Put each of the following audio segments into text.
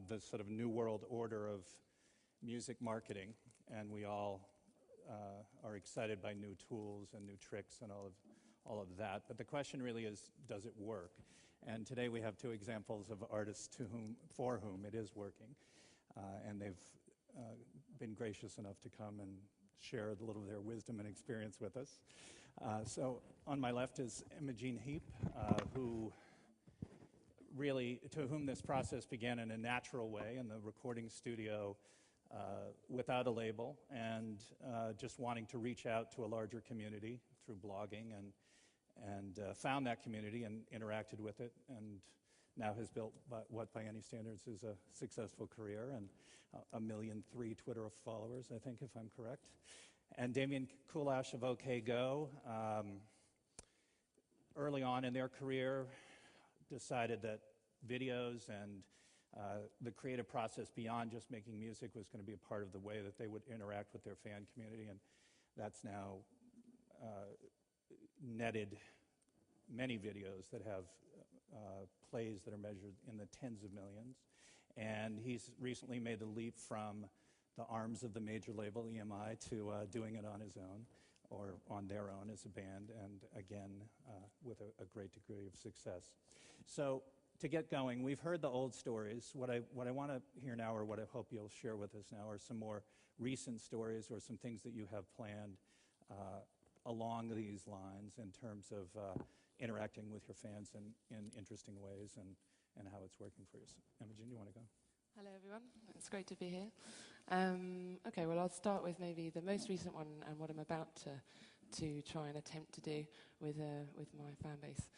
the sort of new world order of music marketing, and we all are excited by new tools and new tricks and all of that. But the question really is, does it work? And today we have two examples of artists for whom it is working, and they've been gracious enough to come and share a little of their wisdom and experience with us. So on my left is Imogen Heap, to whom this process began in a natural way in the recording studio without a label, and just wanting to reach out to a larger community through blogging, and found that community and interacted with it, and now has built what by any standards is a successful career, and 1.3 million Twitter followers, I think, if I'm correct. And Damian Kulash of OK Go, early on in their career, decided that videos and the creative process beyond just making music was going to be a part of the way that they would interact with their fan community, and that's now netted many videos that have plays that are measured in the tens of millions. And he's recently made the leap from the arms of the major label, EMI, to doing it on his own, or on their own as a band, and again, with a great degree of success. So, to get going, we've heard the old stories. What I want to hear now, or what I hope you'll share with us now, are some more recent stories or some things that you have planned along these lines in terms of interacting with your fans in interesting ways, and how it's working for you. Imogen, you want to go? Hello, everyone. It's great to be here. Okay, well, I'll start with maybe the most recent one and what I'm about to try and attempt to do with my fan base.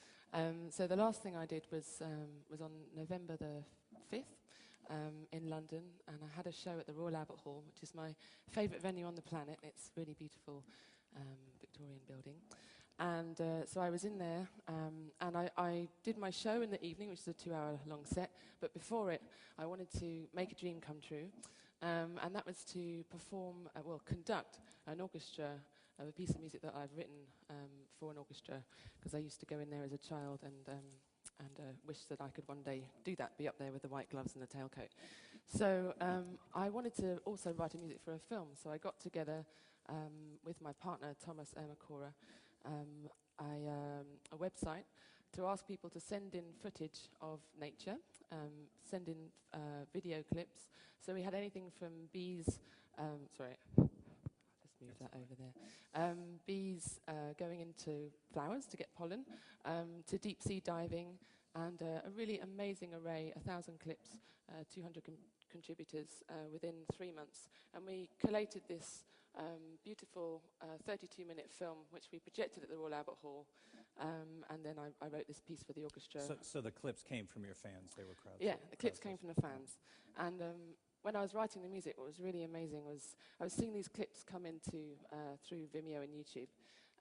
So the last thing I did was on November the 5th in London, and I had a show at the Royal Albert Hall, which is my favourite venue on the planet. It's a really beautiful Victorian building. And so I was in there, and I did my show in the evening, which is a 2-hour-long set. But before it, I wanted to make a dream come true, and that was to conduct an orchestra of a piece of music that I've written for an orchestra, because I used to go in there as a child and wish that I could one day do that, be up there with the white gloves and the tailcoat. So I wanted to also write a music for a film, so I got together with my partner, Thomas Ermakora, a website to ask people to send in footage of nature, send in video clips. So we had anything from bees, I'll just move that over there, bees going into flowers to get pollen, to deep sea diving, and a really amazing array, 1,000 clips, 200 contributors within 3 months. And we collated this beautiful 32-minute film, which we projected at the Royal Albert Hall, and then I wrote this piece for the orchestra. So the clips came from your fans? They were crowdsourced? Yeah, the clips came from the fans. And when I was writing the music, what was really amazing was I was seeing these clips come into through Vimeo and YouTube,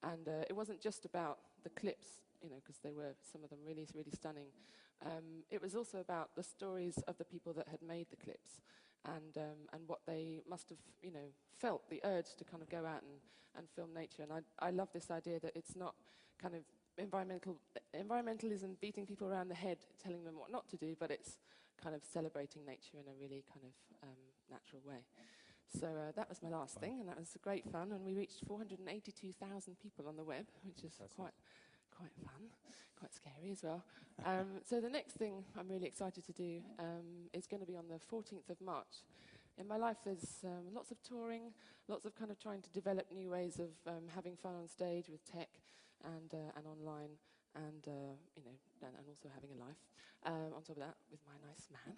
and it wasn't just about the clips, you know, because they were, some of them, really, really stunning. It was also about the stories of the people that had made the clips, and what they must have, you know, felt, the urge to kind of go out and film nature. And I love this idea that it's not kind of environmentalism, beating people around the head, telling them what not to do, but it's kind of celebrating nature in a really kind of natural way. So that was my last thing, and that was great fun, and we reached 482,000 people on the web, which is quite fun, quite scary as well. So the next thing I'm really excited to do is going to be on the 14th of March. In my life, there's lots of touring, lots of kind of trying to develop new ways of having fun on stage with tech and online, and you know, and also having a life on top of that with my nice man.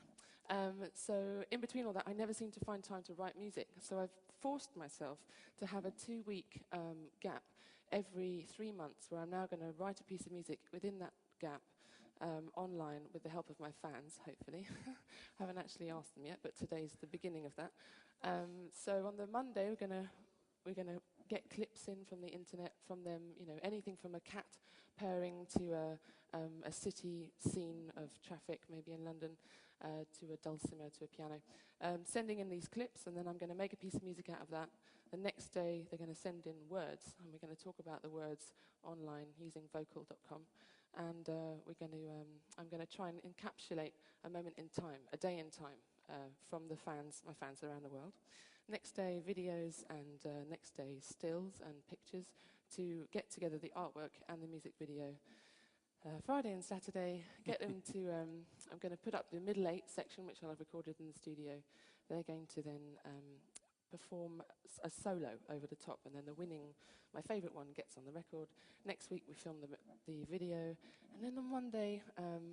So in between all that, I never seem to find time to write music. So I've forced myself to have a 2-week gap every 3 months, where I'm now going to write a piece of music within that gap online with the help of my fans, hopefully. I haven't actually asked them yet, but today's the beginning of that. So on the Monday, we're going to get clips in from the internet, from them, you know, anything from a cat purring to a city scene of traffic, maybe in London, to a dulcimer, to a piano. Sending in these clips, and then I'm going to make a piece of music out of that. The next day, they're going to send in words, and we're going to talk about the words online using vocal.com. And I'm going to try and encapsulate a moment in time, a day in time, from the fans, my fans around the world. Next day, videos, and next day, stills and pictures to get together the artwork and the music video. Friday and Saturday, get them to, I'm going to put up the middle 8 section, which I'll have recorded in the studio. They're going to then perform a solo over the top, and then the winning, my favourite one, gets on the record. Next week we film the video, and then on Monday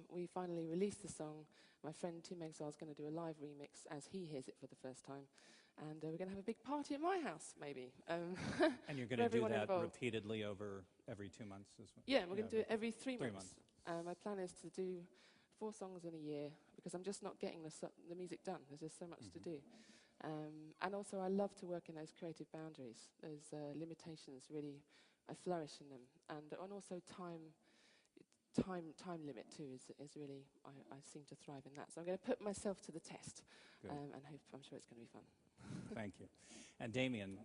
we finally release the song. My friend Tim Exile is going to do a live remix as he hears it for the first time, and we're going to have a big party at my house, maybe. And you're going to do that repeatedly over every 2 months as well? Yeah, we're going to do it every 3 months. My plan is to do 4 songs in a year, because I'm just not getting the music done. There's just so much to do. And also, I love to work in those creative boundaries. Those limitations, really, I flourish in them. And also time limit too is really, I seem to thrive in that. So I'm going to put myself to the test, and I'm sure it's going to be fun. Thank you. And Damian,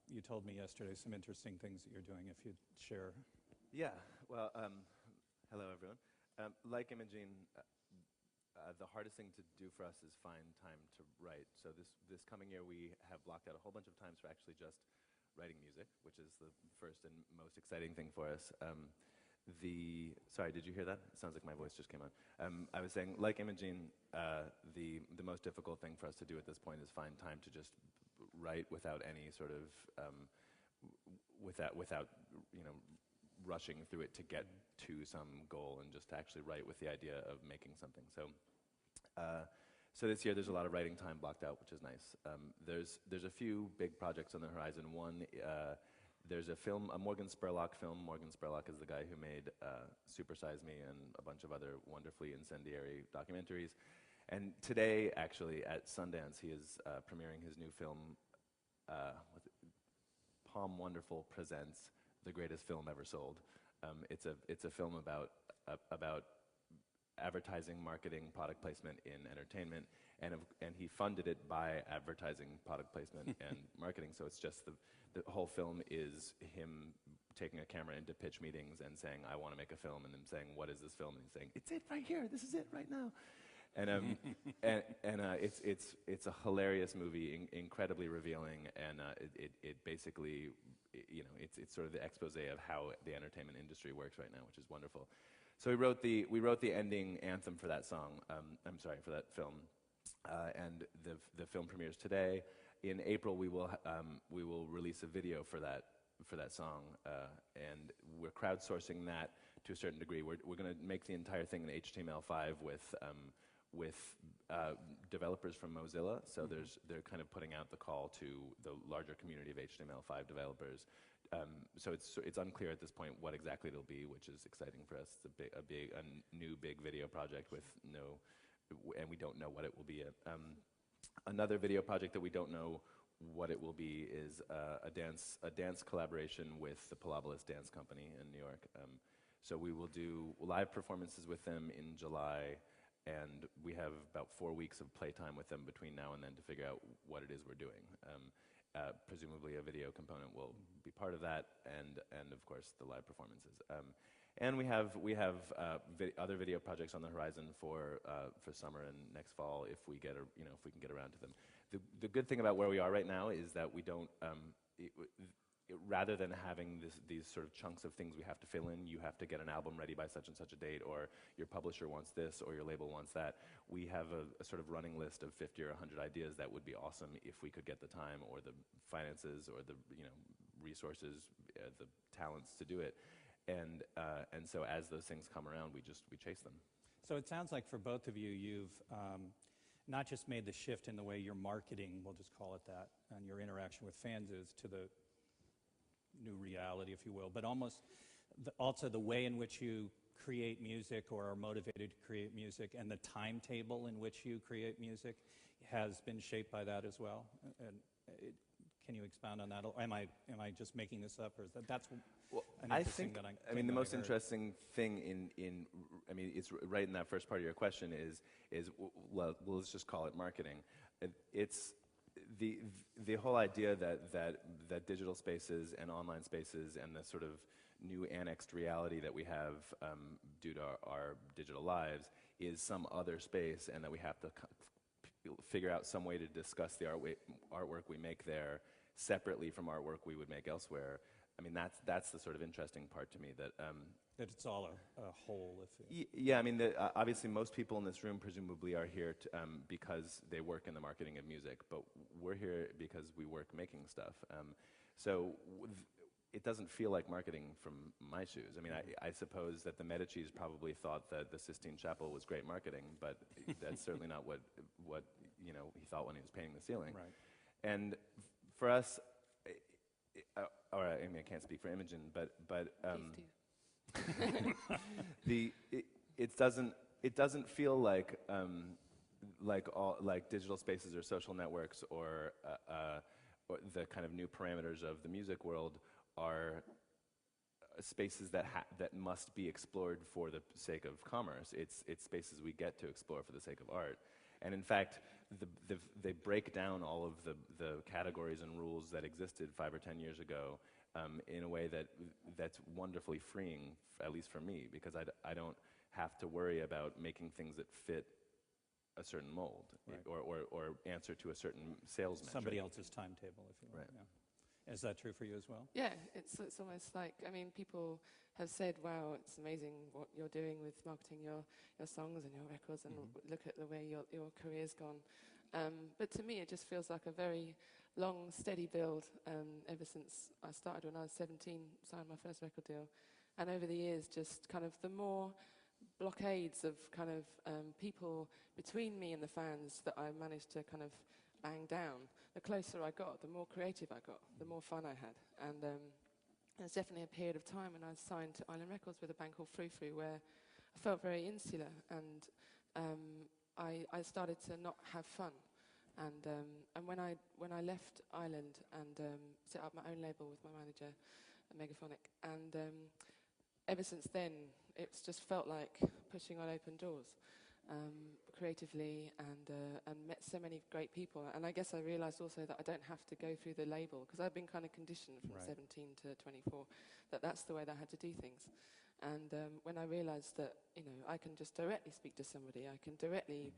you told me yesterday some interesting things that you're doing, if you'd share. Yeah, well, hello everyone. Like Imogen, the hardest thing to do for us is find time to write. So this coming year we have blocked out a whole bunch of times for actually just writing music, which is the first and most exciting thing for us. Sorry, did you hear that? It sounds like my voice just came on. I was saying, like Imogen, the most difficult thing for us to do at this point is find time to just write without any sort of, without rushing through it to get to some goal, and just to actually write with the idea of making something. So this year there's a lot of writing time blocked out, which is nice. There's a few big projects on the horizon. One, there's a film, a Morgan Spurlock film. Morgan Spurlock is the guy who made Super Size Me and a bunch of other wonderfully incendiary documentaries. And today, actually, at Sundance, he is premiering his new film, Palm Wonderful Presents The Greatest Film Ever Sold. It's a film about advertising, marketing, product placement in entertainment, and he funded it by advertising, product placement, and marketing. So it's just the whole film is him taking a camera into pitch meetings and saying, I want to make a film, and then saying, what is this film? And he's saying, it's it right here, this is it right now. And it's a hilarious movie, incredibly revealing, and it basically, it's sort of the expose of how the entertainment industry works right now, which is wonderful. So we wrote the ending anthem for that song. For that film, and the film premieres today. In April, we will release a video for that song, and we're crowdsourcing that to a certain degree. We're going to make the entire thing in HTML5 with developers from Mozilla. So they're kind of putting out the call to the larger community of HTML5 developers. So it's unclear at this point what exactly it'll be, which is exciting for us. It's a new big video project with and we don't know what it will be. Another video project that we don't know what it will be is a dance collaboration with the Palabolas Dance Company in New York. So we will do live performances with them in July, and we have about 4 weeks of playtime with them between now and then to figure out what it is we're doing. Presumably a video component will be part of that, and of course the live performances. And we have other video projects on the horizon for summer and next fall if we can get around to them. The good thing about where we are right now is that we don't. Rather than having these sort of chunks of things we have to fill in, you have to get an album ready by such and such a date, or your publisher wants this, or your label wants that. We have a sort of running list of 50 or 100 ideas that would be awesome if we could get the time, or the finances, or the resources, the talents to do it. And so as those things come around, we chase them. So it sounds like for both of you, you've not just made the shift in the way you're marketing, we'll just call it that, and your interaction with fans is to the new reality, if you will, but also the way in which you create music or are motivated to create music, and the timetable in which you create music has been shaped by that as well. And can you expound on that? Am I just making this up, or is that's well, an interesting that I mean, the most interesting thing it's right in that first part of your question is well, let's just call it marketing. It's the whole idea that digital spaces and online spaces and the sort of new annexed reality that we have due to our digital lives is some other space, and that we have to figure out some way to discuss the artwork we make there separately from artwork we would make elsewhere. I mean, that's the sort of interesting part to me, that that it's all a whole. yeah, I mean, obviously most people in this room presumably are here because they work in the marketing of music, but we're here because we work making stuff. So it doesn't feel like marketing from my shoes. I mean, I suppose that the Medicis probably thought that the Sistine Chapel was great marketing, but that's certainly not what he thought when he was painting the ceiling. Right. And for us, or I mean, I can't speak for Imogen, but it doesn't feel like digital spaces or social networks or the kind of new parameters of the music world are spaces that must be explored for the sake of commerce. It's spaces we get to explore for the sake of art. And in fact, they break down all of the categories and rules that existed 5 or 10 years ago in a way that's wonderfully freeing, at least for me, because I don't have to worry about making things that fit a certain mold, right, or answer to a certain sales metric. Somebody else's timetable, if you will. Right. Yeah. Is that true for you as well? Yeah, it's almost like, I mean, people have said, wow, it's amazing what you're doing with marketing your songs and your records, and look at the way your career's gone. But to me, it just feels like a very long, steady build ever since I started when I was 17, signed my first record deal. And over the years, just kind of the more blockades of kind of people between me and the fans that I managed to kind of bang down, the closer I got, the more creative I got, the more fun I had. And there's definitely a period of time when I signed to Island Records with a band called Frou Frou, where I felt very insular, and I started to not have fun. And when I left Ireland and set up my own label with my manager, Megaphonic, and ever since then, it's just felt like pushing on open doors creatively, and met so many great people. And I guess I realized also that I don't have to go through the label, because I've been kind of conditioned from 17 to 24 that that's the way that I had to do things. And when I realized that, I can just directly speak to somebody, I can directly,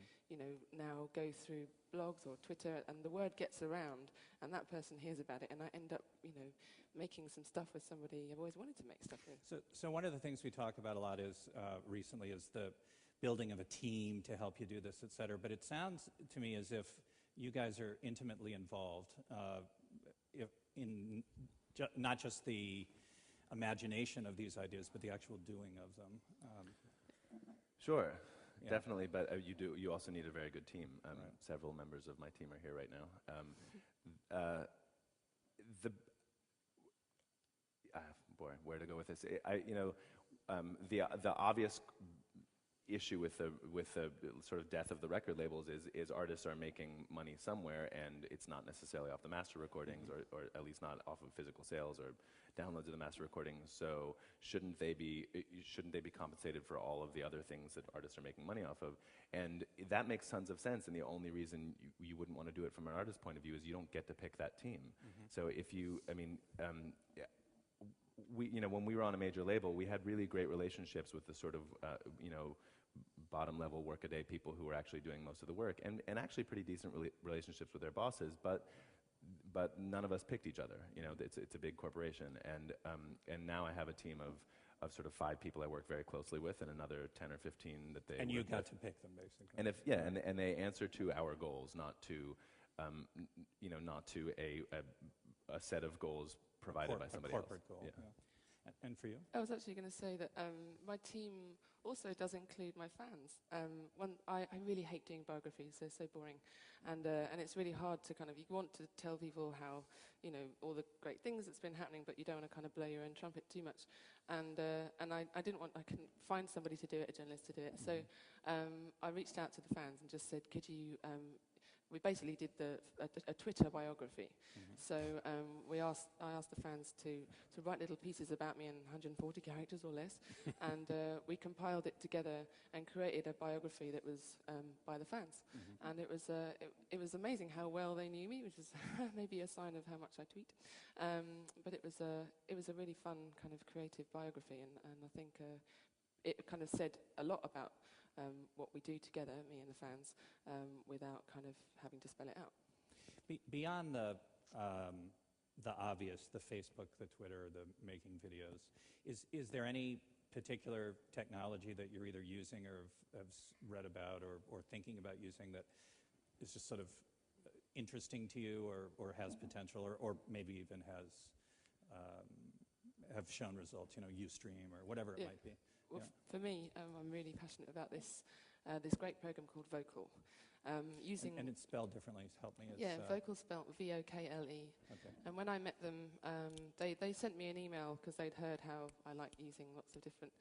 now go through blogs or Twitter, and the word gets around, and that person hears about it, and I end up, making some stuff with somebody I've always wanted to make stuff with. So one of the things we talk about a lot is, recently, is the building of a team to help you do this, et cetera. But it sounds to me as if you guys are intimately involved in not just the imagination of these ideas, but the actual doing of them. Sure, yeah. definitely, but you also need a very good team. Right. Several members of my team are here right now. Boy, where to go with this? The obvious issue with the sort of death of the record labels is artists are making money somewhere, and it's not necessarily off the master recordings, or at least not off of physical sales or downloads of the master recordings. So shouldn't they be compensated for all of the other things that artists are making money off of? And that makes tons of sense. And the only reason you wouldn't want to do it from an artist's point of view is you don't get to pick that team. So if you, when we were on a major label, we had really great relationships with the sort of, bottom-level workaday people who were actually doing most of the work, and actually pretty decent relationships with their bosses, but none of us picked each other. It's a big corporation, and now I have a team of sort of 5 people I work very closely with, and another 10 or 15 that they. And you got to pick them, basically. And and they answer to our goals, not to, not to a set of goals provided by somebody else. A corporate goal. Yeah. And for you? I was actually going to say that my team also does include my fans. I really hate doing biographies; they're so boring, and it's really hard to you want to tell people how all the great things that's been happening, but you don't want to kind of blow your own trumpet too much. And I couldn't find somebody to do it, a journalist to do it. So I reached out to the fans and just said, could you? We basically did a Twitter biography. So I asked the fans to write little pieces about me in 140 characters or less, and we compiled it together and created a biography that was by the fans. And it was amazing how well they knew me, which is maybe a sign of how much I tweet. But it was a really fun kind of creative biography, and I think it kind of said a lot about what we do together, me and the fans, without kind of having to spell it out. Beyond the obvious, the Facebook, the Twitter, the making videos, is there any particular technology that you're either using or have read about or thinking about using that is just sort of interesting to you or has potential or maybe even have shown results, Ustream or whatever it might be? Well, for me, I'm really passionate about this great program called Vocal. Using and it's spelled differently. Help me. Vocal spelled Vokle. Okay. And when I met them, they sent me an email because they'd heard how I like using lots of different,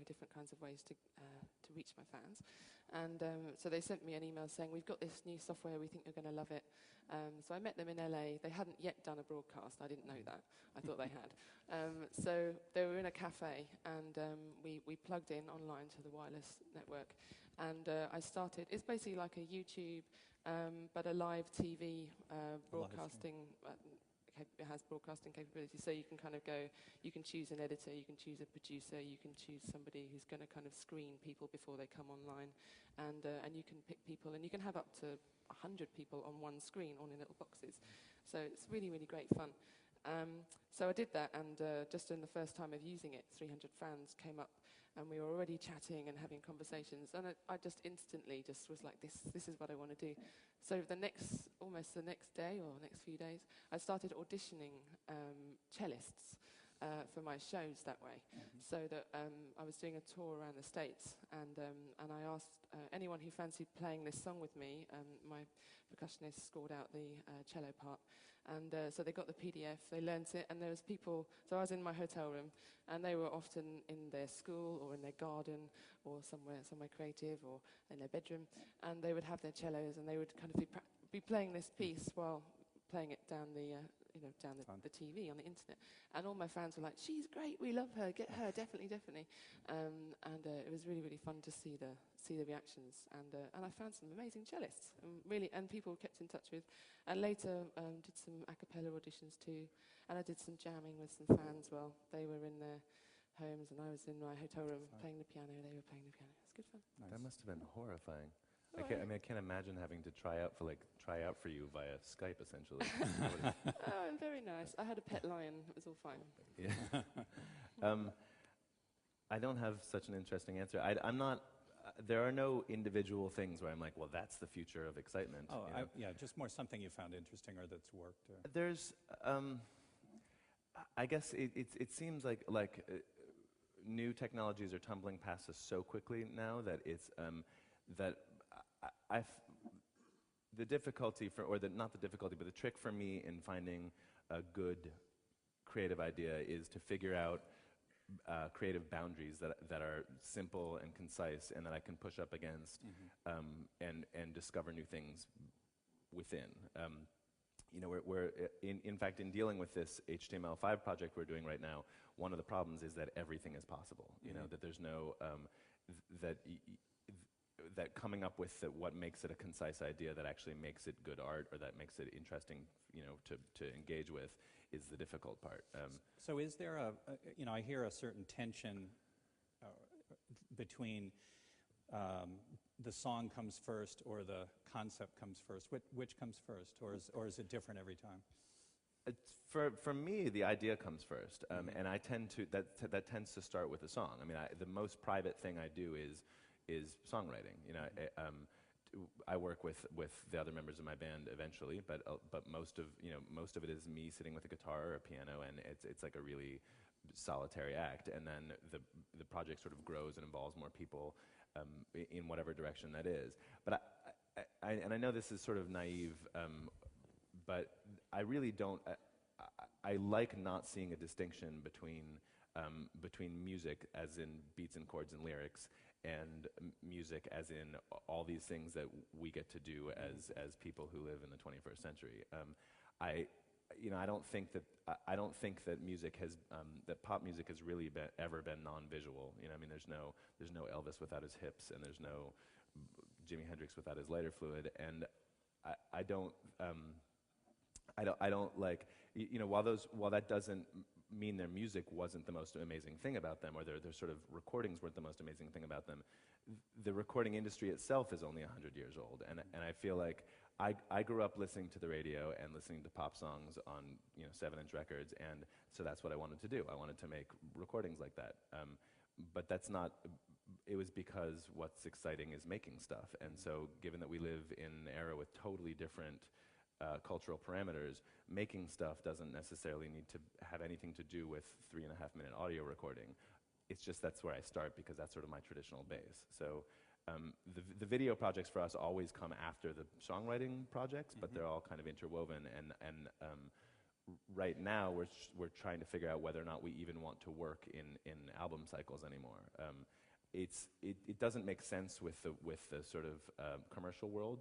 different kinds of ways to reach my fans. And so they sent me an email saying, we've got this new software, we think you're going to love it. So I met them in LA. They hadn't yet done a broadcast. I didn't know that. I thought they had. So they were in a cafe, and we plugged in online to the wireless network. And I started, it's basically like a YouTube, but a live TV broadcasting. It has broadcasting capability, so you can kind of go, you can choose an editor, you can choose a producer, you can choose somebody who's going to kind of screen people before they come online, and you can pick people, and you can have up to 100 people on one screen, all in little boxes. So it's really, really great fun. So I did that, and just in the first time of using it, 300 fans came up, and we were already chatting and having conversations, and I just instantly just was like, this is what I want to do. So almost the next day or next few days, I started auditioning cellists for my shows that way. So that I was doing a tour around the States, and I asked anyone who fancied playing this song with me. My percussionist scored out the cello part, and so they got the PDF, they learnt it, and there was people. So I was in my hotel room, and they were often in their school or in their garden or somewhere creative or in their bedroom, and they would have their cellos, and they would kind of be playing this piece while playing it down the TV on the internet. And all my fans were like, she's great, we love her, get her, definitely. And it was really, really fun to see the reactions. And I found some amazing cellists, and people kept in touch with. And later did some a cappella auditions too. And I did some jamming with some fans while they were in their homes and I was in my hotel room playing the piano, they were playing the piano. It was good fun. Nice. That must have been horrifying. Oh, I can't imagine having to try out for you via Skype, essentially. Oh, and very nice. I had a pet lion. It was all fine. Yeah. I don't have such an interesting answer. I'm not. There are no individual things where I'm like, well, that's the future of excitement. Oh, just more something you found interesting or that's worked. There's, I guess it seems like new technologies are tumbling past us so quickly now that it's that the difficulty not the difficulty, but the trick for me in finding a good creative idea is to figure out creative boundaries that are simple and concise and that I can push up against and discover new things within. We're in fact, in dealing with this HTML5 project we're doing right now, one of the problems is that everything is possible. That there's no that coming up with what makes it a concise idea that actually makes it good art or that makes it interesting, to engage with, is the difficult part. So is there I hear a certain tension between the song comes first or the concept comes first. Which comes first, or is it different every time? For me, the idea comes first, and I tend to that tends to start with a song. I mean, the most private thing I do is songwriting. I work with the other members of my band eventually, but most of it is me sitting with a guitar or a piano, and it's like a really solitary act. And then the project sort of grows and involves more people in whatever direction that is. But I know this is sort of naive, but I really don't. I like not seeing a distinction between music, as in beats and chords and lyrics, and music as in all these things that we get to do as people who live in the 21st century. I don't think that music has that pop music has really ever been non-visual. I mean, there's no Elvis without his hips, and there's no Jimi Hendrix without his lighter fluid, and I don't. I don't like, you know, while that doesn't mean their music wasn't the most amazing thing about them, or their sort of recordings weren't the most amazing thing about them, the recording industry itself is only 100 years old, and I feel like I grew up listening to the radio and listening to pop songs on, you know, 7-inch records, and so that's what I wanted to do. I wanted to make recordings like that, but that's not. It was because what's exciting is making stuff, and so given that we live in an era with totally different cultural parameters, making stuff doesn't necessarily need to have anything to do with 3.5-minute audio recording. It's just that's where I start because that's sort of my traditional base. So the video projects for us always come after the songwriting projects, but they're all kind of interwoven. And right now we're trying to figure out whether or not we even want to work in album cycles anymore. It doesn't make sense with the sort of commercial world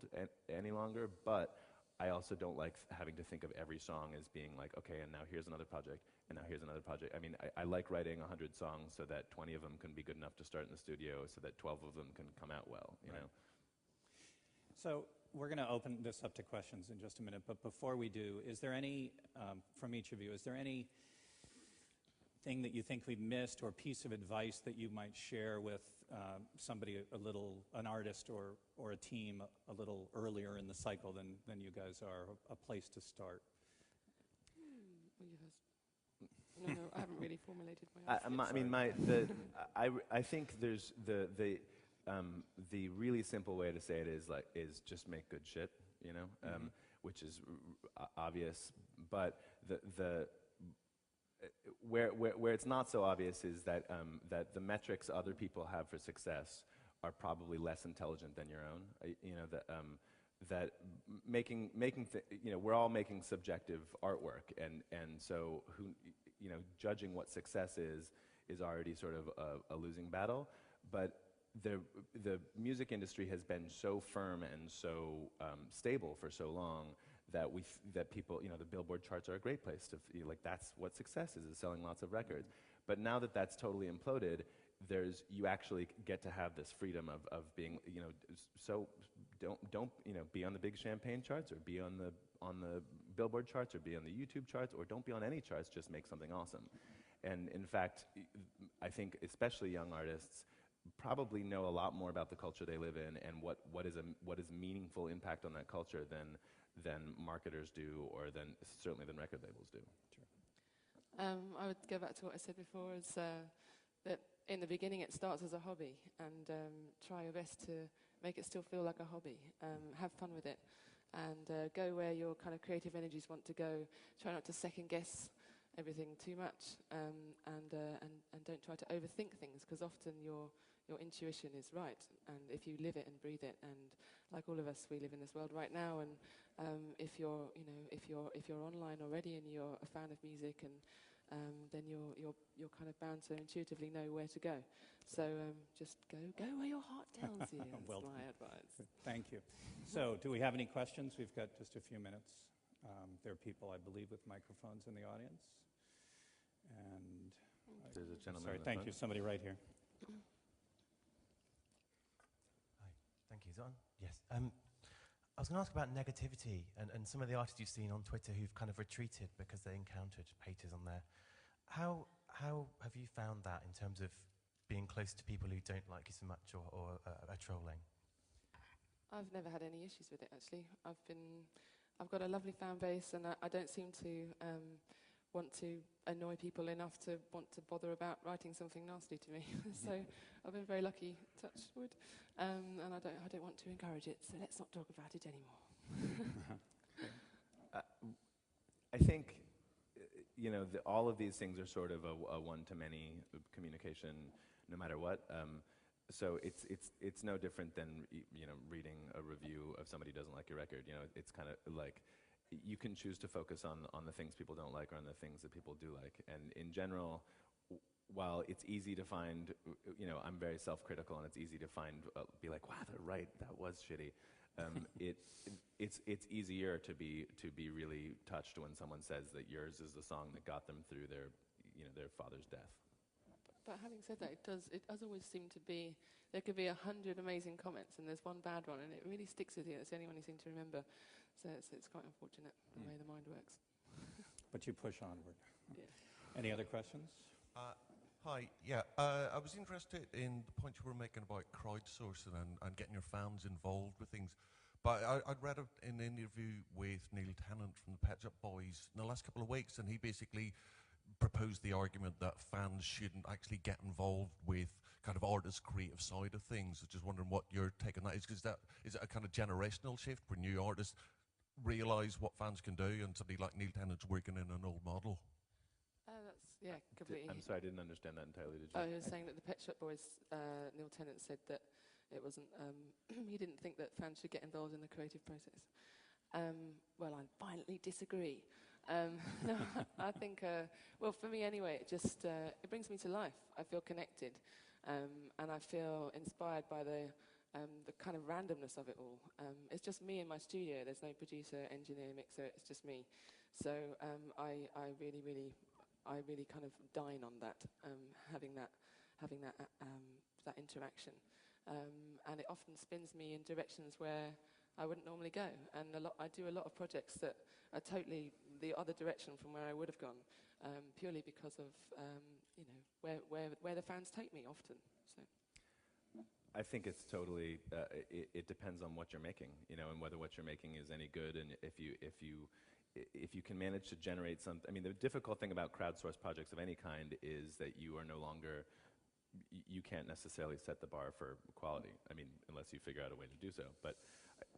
any longer, but I also don't like having to think of every song as being like, okay, and now here's another project, and now here's another project. I mean, I like writing 100 songs so that 20 of them can be good enough to start in the studio, so that 12 of them can come out well, you know? So we're going to open this up to questions in just a minute, but before we do, is there any, from each of you, is there any thing that you think we've missed or piece of advice that you might share with somebody, an artist or a team a little earlier in the cycle than you guys are, a place to start? No, I haven't really formulated my answer. I mean, I think there's the really simple way to say it is just make good shit, you know, which is obvious, but where it's not so obvious is that that the metrics other people have for success are probably less intelligent than your own. You know, that making you know, we're all making subjective artwork, and so you know, judging what success is already sort of a losing battle. But the music industry has been so firm and so stable for so long that people, you know, the Billboard charts are a great place to like, that's what success is selling lots of records. But now that that's totally imploded, you actually get to have this freedom of being, you know, so don't you know, be on the big champagne charts, or be on the Billboard charts, or be on the YouTube charts, or don't be on any charts, just make something awesome. And in fact, I think especially young artists probably know a lot more about the culture they live in and what is meaningful impact on that culture than marketers do, or certainly than record labels do. Sure. I would go back to what I said before, is that in the beginning it starts as a hobby, and try your best to make it still feel like a hobby. Have fun with it, and go where your kind of creative energies want to go. Try not to second guess everything too much, and don't try to overthink things, because often your intuition is right, and if you live it and breathe it, and like all of us, we live in this world right now, and if you're online already and you're a fan of music, and then you're kind of bound to intuitively know where to go. So just go where your heart tells you. That's Well, my advice. Thank you. So do we have any questions? We've got just a few minutes. There are people, I believe, with microphones in the audience. And there's a gentleman. Sorry, thank you. Somebody right here. Hi, thank you. Is it on? Yes. I was going to ask about negativity and some of the artists you've seen on Twitter who've kind of retreated because they encountered haters on there. How have you found that in terms of being close to people who don't like you so much or are trolling? I've never had any issues with it, actually. I've got a lovely fan base, and I don't seem to want to annoy people enough to want to bother about writing something nasty to me. So I've been very lucky, touch wood, and I don't want to encourage it. So let's not talk about it anymore. I think, you know, all of these things are sort of a one-to-many communication, no matter what. So it's no different than, you know, reading a review of somebody who doesn't like your record. You know, it's kind of like, you can choose to focus on the things people don't like or on the things that people do like. And in general, while it's easy to find, you know, I'm very self-critical, and it's easy to be like, wow, they're right, that was shitty. It's easier to be really touched when someone says that yours is the song that got them through their father's death. But having said that, it does always seem to be, there could be 100 amazing comments and there's one bad one, and it really sticks with you. That's the only one you seem to remember. So it's quite unfortunate the way the mind works. But you push onward. Yeah. Any other questions? Hi, yeah, I was interested in the point you were making about crowdsourcing and getting your fans involved with things. But I'd read an interview with Neil Tennant from the Pet Shop Boys in the last couple of weeks, and he basically proposed the argument that fans shouldn't actually get involved with kind of artists' creative side of things. I was just wondering what your take on that is. Is it a kind of generational shift where new artists realise what fans can do, and somebody like Neil Tennant's working in an old model? Completely. I'm sorry, I didn't understand that entirely. Did you? Oh, he was saying that the Pet Shop Boys, Neil Tennant said that it wasn't, he didn't think that fans should get involved in the creative process. Well, I violently disagree. No, I think, well, for me anyway, it just, it brings me to life. I feel connected, and I feel inspired by the kind of randomness of it all. It's just me in my studio. There's no producer, engineer, mixer. It's just me. So I really kind of dine on that, having that interaction, and it often spins me in directions where I wouldn't normally go. And I do a lot of projects that are totally the other direction from where I would have gone, purely because of where the fans take me often. So. I think it's totally. It depends on what you're making, and whether what you're making is any good, and if you can manage to generate some. I mean, the difficult thing about crowdsourced projects of any kind is that you are no longer. You can't necessarily set the bar for quality. I mean, unless you figure out a way to do so. But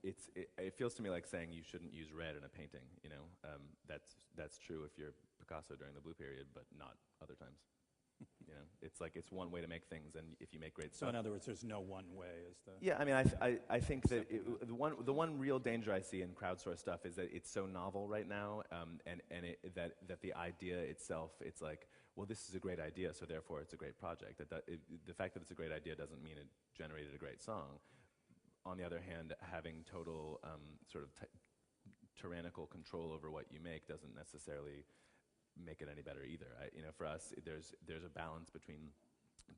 it feels to me like saying you shouldn't use red in a painting. That's true if you're Picasso during the blue period, but not other times. It's like it's one way to make things, and if you make great stuff. So in other words, there's no one way, is the. Yeah, I mean, I think that the one real danger I see in crowdsourced stuff is that it's so novel right now, and that the idea itself, it's like, well, this is a great idea, so therefore it's a great project. The fact that it's a great idea doesn't mean it generated a great song. On the other hand, having total sort of tyrannical control over what you make doesn't necessarily make it any better either. For us, there's a balance between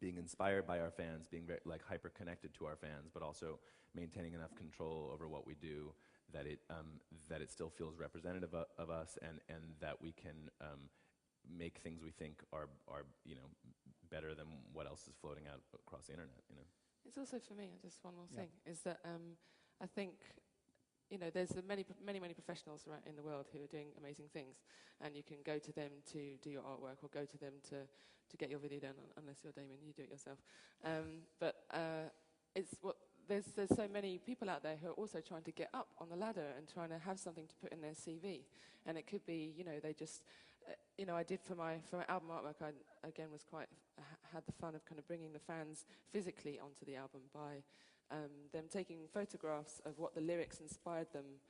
being inspired by our fans, being very, hyper connected to our fans, but also maintaining enough control over what we do that it still feels representative of us, and that we can make things we think are better than what else is floating out across the internet. It's also for me, just one more thing, is that I think. There's many professionals in the world who are doing amazing things, and you can go to them to do your artwork or go to them to get your video done, unless you're Damien, you do it yourself. There's so many people out there who are also trying to get up on the ladder and trying to have something to put in their CV. And it could be, they just, I did for my album artwork, I again had the fun of kind of bringing the fans physically onto the album by them taking photographs of what the lyrics inspired them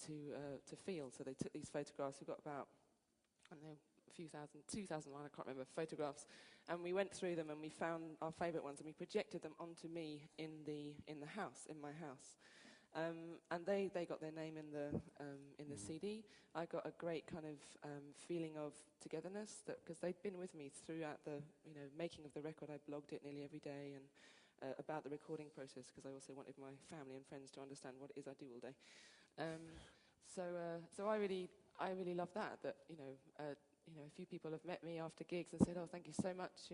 to feel. So they took these photographs. We've got about, I don't know, a few thousand, 2,000, I can't remember, photographs. And we went through them and we found our favourite ones and we projected them onto me in my house. And they got their name in the CD. I got a great kind of feeling of togetherness, because they'd been with me throughout the making of the record. I blogged it nearly every day, and about the recording process, because I also wanted my family and friends to understand what it is I do all day. So I really love that a few people have met me after gigs and said, "Oh, thank you so much.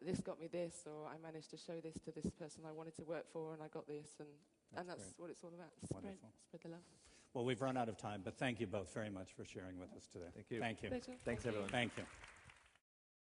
This got me this, or I managed to show this to this person I wanted to work for, and I got this." And that's what it's all about. Spread the love. Well, we've run out of time, but thank you both very much for sharing with us today. Thank you. Thank you. Pleasure. Thanks, everyone. Thank you.